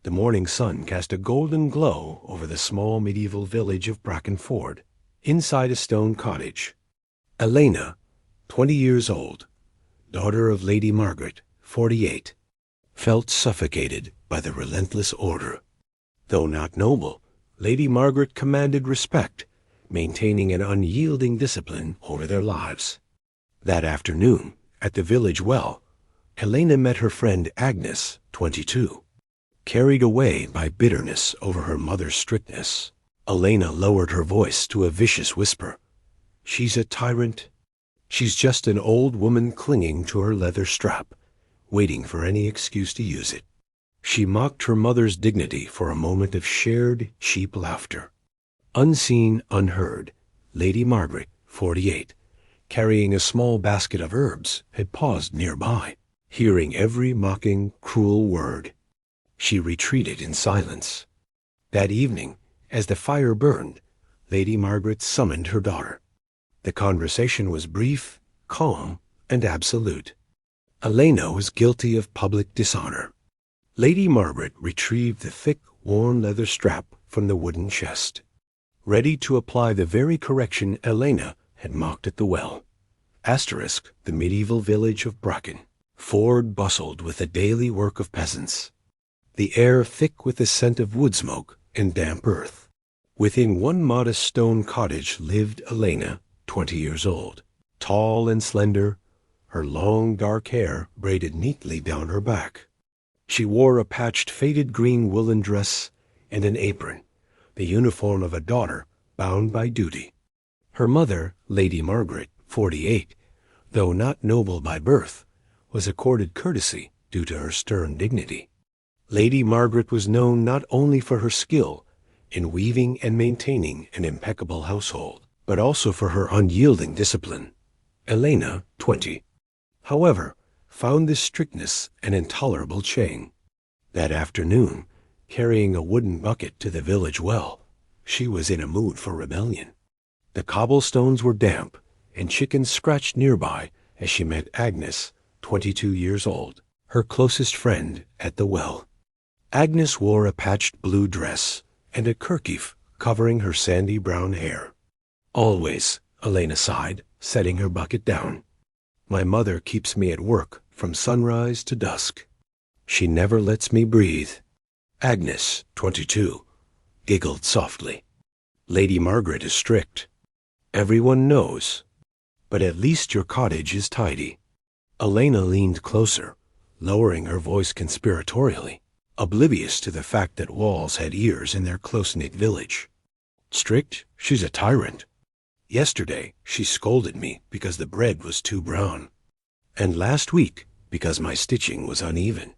The morning sun cast a golden glow over the small medieval village of Brackenford, inside a stone cottage. Elena, 20 years old, daughter of Lady Margaret, 48, felt suffocated by the relentless order. Though not noble, Lady Margaret commanded respect, maintaining an unyielding discipline over their lives. That afternoon, at the village well, Elena met her friend Agnes, 22. Carried away by bitterness over her mother's strictness, Elena lowered her voice to a vicious whisper. "She's a tyrant. She's just an old woman clinging to her leather strap, waiting for any excuse to use it." She mocked her mother's dignity for a moment of shared sheep laughter. Unseen, unheard, Lady Margaret, 48, carrying a small basket of herbs, had paused nearby, hearing every mocking, cruel word. She retreated in silence. That evening, as the fire burned, Lady Margaret summoned her daughter. The conversation was brief, calm, and absolute. Elena was guilty of public dishonor. Lady Margaret retrieved the thick, worn leather strap from the wooden chest, ready to apply the very correction Elena had mocked at the well. Asterisk, the medieval village of Bracken. Ford bustled with the daily work of peasants, the air thick with the scent of wood smoke and damp earth. Within one modest stone cottage lived Elena, 20 years old, tall and slender, her long dark hair braided neatly down her back. She wore a patched faded green woolen dress and an apron, the uniform of a daughter bound by duty. Her mother, Lady Margaret, 48, though not noble by birth, was accorded courtesy due to her stern dignity. Lady Margaret was known not only for her skill in weaving and maintaining an impeccable household, but also for her unyielding discipline. Elena, 20, however, found this strictness an intolerable chain. That afternoon, carrying a wooden bucket to the village well, she was in a mood for rebellion. The cobblestones were damp, and chickens scratched nearby as she met Agnes, 22 years old, her closest friend at the well. Agnes wore a patched blue dress and a kerchief covering her sandy brown hair. "Always," Elena sighed, setting her bucket down. "My mother keeps me at work from sunrise to dusk. She never lets me breathe." Agnes, 22, giggled softly. "Lady Margaret is strict. Everyone knows. But at least your cottage is tidy." Elena leaned closer, lowering her voice conspiratorially, oblivious to the fact that walls had ears in their close-knit village. "Strict? She's a tyrant. Yesterday, she scolded me because the bread was too brown. And last week, because my stitching was uneven."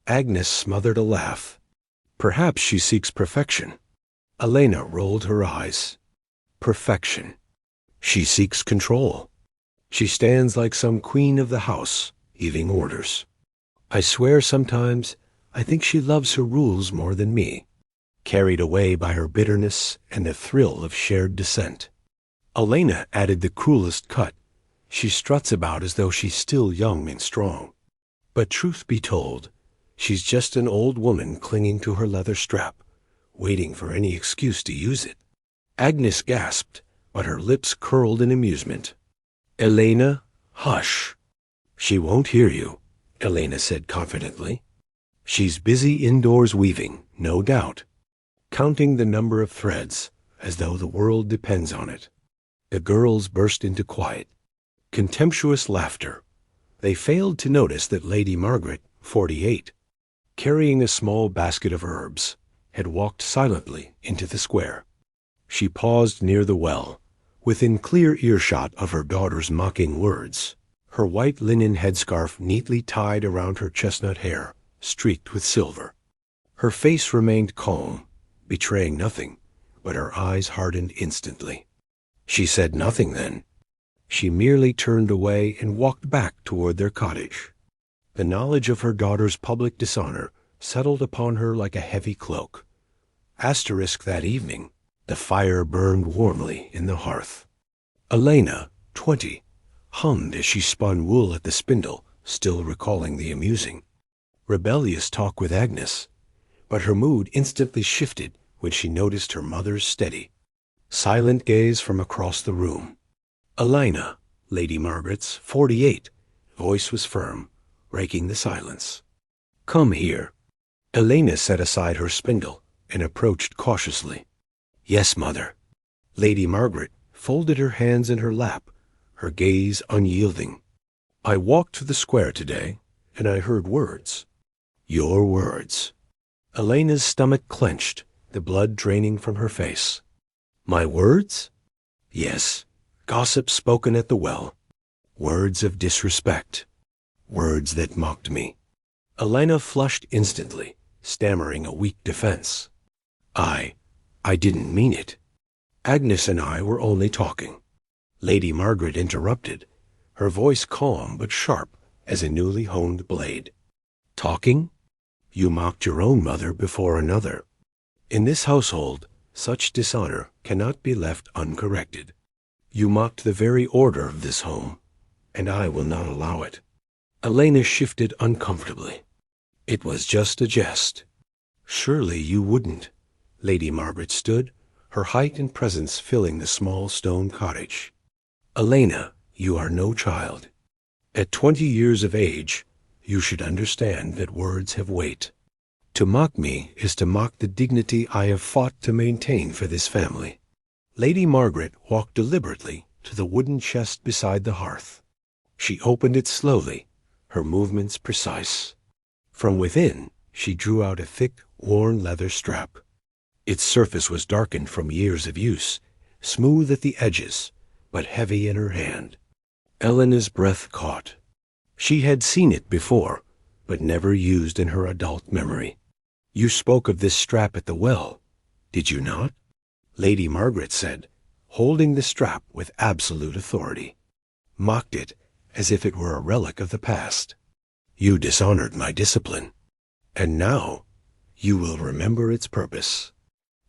Agnes smothered a laugh. "Perhaps she seeks perfection." Elena rolled her eyes. "Perfection. She seeks control. She stands like some queen of the house, giving orders. I swear sometimes I think she loves her rules more than me, carried away by her bitterness and the thrill of shared dissent." Elena added the cruelest cut. "She struts about as though she's still young and strong. But truth be told, she's just an old woman clinging to her leather strap, waiting for any excuse to use it." Agnes gasped, but her lips curled in amusement. "Elena, hush." "She won't hear you," Elena said confidently. "She's busy indoors weaving, no doubt, counting the number of threads as though the world depends on it." The girls burst into quiet, contemptuous laughter. They failed to notice that Lady Margaret, 48, carrying a small basket of herbs, had walked silently into the square. She paused near the well, within clear earshot of her daughter's mocking words, her white linen headscarf neatly tied around her chestnut hair, streaked with silver. Her face remained calm, betraying nothing, but her eyes hardened instantly. She said nothing then. She merely turned away and walked back toward their cottage. The knowledge of her daughter's public dishonor settled upon her like a heavy cloak. Asterisk that evening, the fire burned warmly in the hearth. Elena, 20, hummed as she spun wool at the spindle, still recalling the amusing, rebellious talk with Agnes, but her mood instantly shifted when she noticed her mother's steady, silent gaze from across the room. Elena, Lady Margaret's, 48, voice was firm, breaking the silence. "Come here." Elena set aside her spindle and approached cautiously. "Yes, mother." Lady Margaret folded her hands in her lap, her gaze unyielding. "I walked to the square today, and I heard words." "Your words." Elena's stomach clenched, the blood draining from her face. "My words?" "Yes. Gossip spoken at the well. Words of disrespect. Words that mocked me." Elena flushed instantly, stammering a weak defense. I didn't mean it. Agnes and I were only talking." Lady Margaret interrupted, her voice calm but sharp as a newly honed blade. "Talking? You mocked your own mother before another. In this household, such dishonor cannot be left uncorrected. You mocked the very order of this home, and I will not allow it." Elena shifted uncomfortably. "It was just a jest." "Surely you wouldn't." Lady Margaret stood, her height and presence filling the small stone cottage. "Elena, you are no child. At 20 years of age, you should understand that words have weight. To mock me is to mock the dignity I have fought to maintain for this family." Lady Margaret walked deliberately to the wooden chest beside the hearth. She opened it slowly, her movements precise. From within, she drew out a thick, worn leather strap. Its surface was darkened from years of use, smooth at the edges, but heavy in her hand. Elena's breath caught. She had seen it before, but never used in her adult memory. "You spoke of this strap at the well, did you not?" Lady Margaret said, holding the strap with absolute authority. "Mocked it as if it were a relic of the past. You dishonored my discipline, and now you will remember its purpose."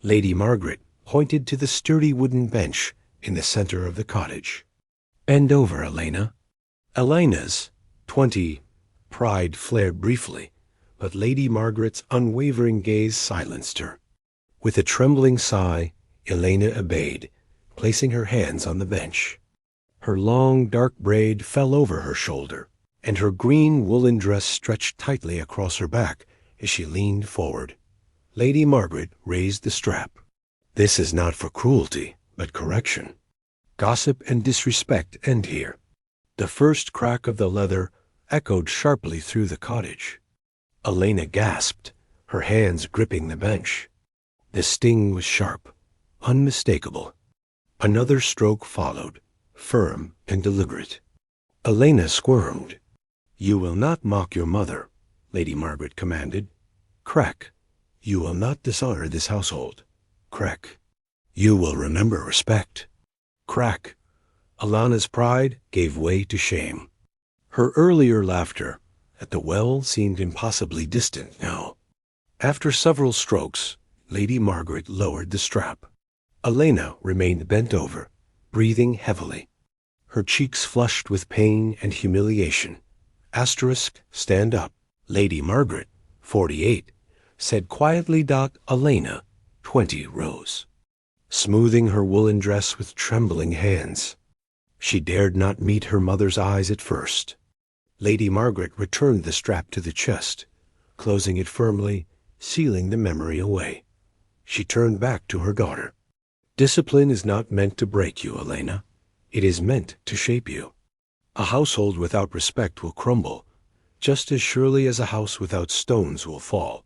Lady Margaret pointed to the sturdy wooden bench in the center of the cottage. "Bend over, Elena." Elena's 20 pride flared briefly, but Lady Margaret's unwavering gaze silenced her. With a trembling sigh, Elena obeyed, placing her hands on the bench. Her long, dark braid fell over her shoulder, and her green woolen dress stretched tightly across her back as she leaned forward. Lady Margaret raised the strap. "This is not for cruelty, but correction. Gossip and disrespect end here." The first crack of the leather echoed sharply through the cottage. Elena gasped, her hands gripping the bench. The sting was sharp, unmistakable. Another stroke followed, firm and deliberate. Elena squirmed. "You will not mock your mother," Lady Margaret commanded. "Crack. You will not dishonor this household. Crack. You will remember respect. Crack." Elena's pride gave way to shame. Her earlier laughter at the well seemed impossibly distant now. After several strokes, Lady Margaret lowered the strap. Elena remained bent over, breathing heavily, her cheeks flushed with pain and humiliation. Asterisk, stand up. Lady Margaret, 48, said quietly. Elena, 20, rose, smoothing her woolen dress with trembling hands. She dared not meet her mother's eyes at first. Lady Margaret returned the strap to the chest, closing it firmly, sealing the memory away. She turned back to her daughter. "Discipline is not meant to break you, Elena. It is meant to shape you. A household without respect will crumble, just as surely as a house without stones will fall.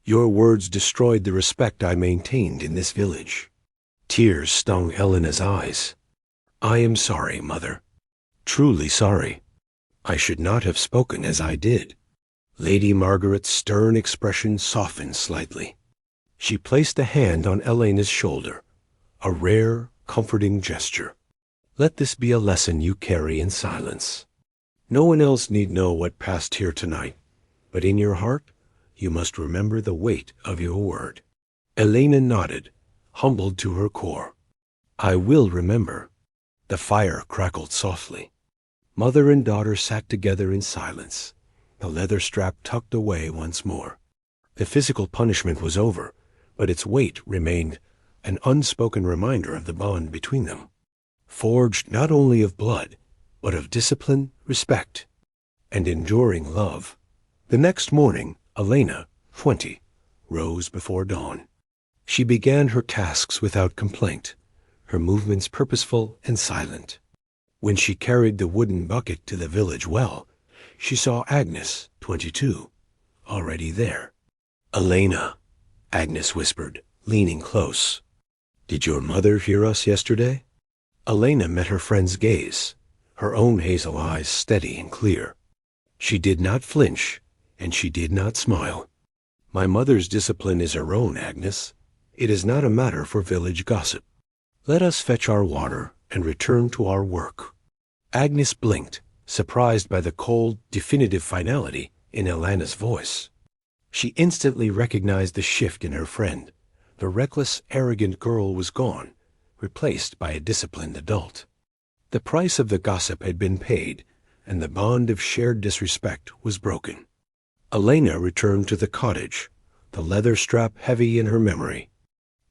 Your words destroyed the respect I maintained in this village." Tears stung Elena's eyes. "I am sorry, Mother. Truly sorry. I should not have spoken as I did." Lady Margaret's stern expression softened slightly. She placed a hand on Elena's shoulder, a rare, comforting gesture. "Let this be a lesson you carry in silence. No one else need know what passed here tonight, but in your heart you must remember the weight of your word." Elena nodded, humbled to her core. "I will remember." The fire crackled softly. Mother and daughter sat together in silence, the leather strap tucked away once more. The physical punishment was over, but its weight remained an unspoken reminder of the bond between them, forged not only of blood, but of discipline, respect, and enduring love. The next morning, Elena, 20, rose before dawn. She began her tasks without complaint, her movements purposeful and silent. When she carried the wooden bucket to the village well, she saw Agnes, 22, already there. "Elena," Agnes whispered, leaning close. "Did your mother hear us yesterday?" Elena met her friend's gaze, her own hazel eyes steady and clear. She did not flinch, and she did not smile. "My mother's discipline is her own, Agnes. It is not a matter for village gossip. Let us fetch our water and return to our work." Agnes blinked, surprised by the cold, definitive finality in Elena's voice. She instantly recognized the shift in her friend. The reckless, arrogant girl was gone, replaced by a disciplined adult. The price of the gossip had been paid, and the bond of shared disrespect was broken. Elena returned to the cottage, the leather strap heavy in her memory.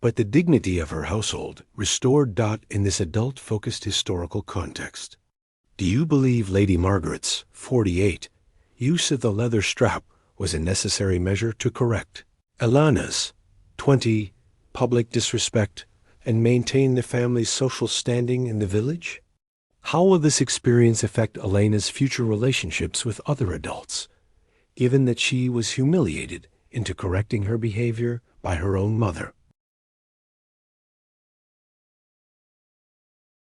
But the dignity of her household restored Dot in this adult-focused historical context. Do you believe Lady Margaret's, 48, use of the leather strap was a necessary measure to correct Elena's, 20, public disrespect and maintain the family's social standing in the village? How will this experience affect Elena's future relationships with other adults, given that she was humiliated into correcting her behavior by her own mother?